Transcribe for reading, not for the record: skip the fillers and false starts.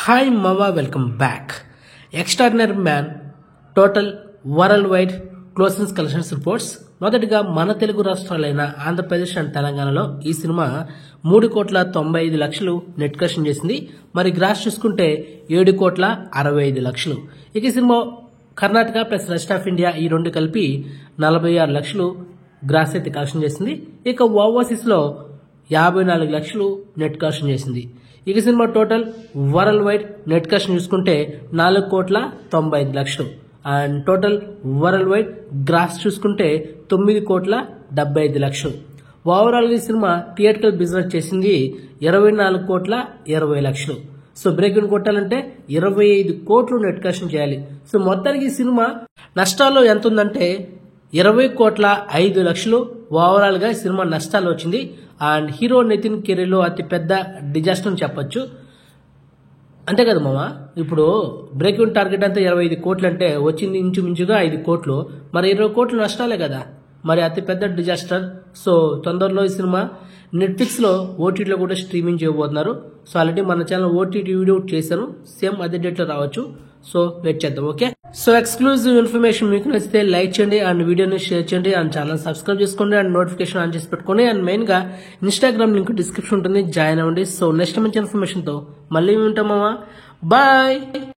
Hi మవా welcome back. Extraordinary man total world wide closings collections reports. మొదటిగా మన Telugu రాష్ట్రాలైన Andhra Pradesh and తెలంగాణలో ఈ సినిమా 3,95,00,000 నెట్ కలెక్షన్ చేసింది. మరి గ్రాస్ చూసుకుంటే 7,65,00,000. ఇక ఈ cinema Karnataka plus rest of India ఈ రెండు కలిపి 46,00,000 గ్రాస్ అయితే కలెక్షన్ చేసింది. ఇక ఓవర్సీస్ లో 54,00,000 నెట్ కలెక్షన్ చేసింది. ఇక సినిమా total world wide net collection చూసుకుంటే 4,95,00,000 and total world wide gross చూసుకుంటే 9,75,00,000. ఓవరాల్ ఈ సినిమా థియేటర్కల్ బిజినెస్ చేసింది 24,20,00,000. సో బ్రేక్ ఇన్ కొట్టాలంటే 25 కోట్లు నెట్ కలెక్షన్ చేయాలి. సో మొత్తానికి ఈ సినిమా నష్టాల్లో ఎంత ఉందంటే 20,05,00,000 ఓవరాల్ గా ఈ సినిమా నష్టాలు వచ్చింది. అండ్ హీరో నితిన్ కెరీర్లో అతి పెద్ద డిజాస్టర్ అని చెప్పొచ్చు. అంతే కదా మామ, ఇప్పుడు బ్రేక్ ఇన్ టార్గెట్ అంతా 25 కోట్లు అంటే వచ్చింది ఇంచుమించుగా 5 కోట్లు, మరి 20 కోట్లు నష్టాలే కదా, మరి అతి పెద్ద డిజాస్టర్. సో తొందరలో ఈ సినిమా నెట్ఫ్లిక్స్ లో ఓటీటీలో కూడా స్ట్రీమింగ్ చేయబోతున్నారు. సో ఆల్రెడీ మన ఛానల్ ఓటీటీ వీడియో చేశాను, సేమ్ అదే డేట్ లో రావచ్చు. సో వెయిట్ చేద్దాం. ఓకే, సో ఎక్స్క్లూజివ్ ఇన్ఫర్మేషన్ మీకు నచ్చితే లైక్ చేయండి అండ్ వీడియోని షేర్ చేయండి అండ్ ఛానల్ సబ్స్క్రైబ్ చేసుకోండి అండ్ నోటిఫికేషన్ ఆన్ చేసి పెట్టుకోండి. అండ్ మెయిన్ గా ఇన్స్టాగ్రామ్ లింక్ డిస్క్రిప్షన్ ఉంటుంది, జాయిన్ అవ్వండి. సో నెక్స్ట్ మంచి ఇన్ఫర్మేషన్ తో మళ్ళీ ఉంటాం మామా, బాయ్.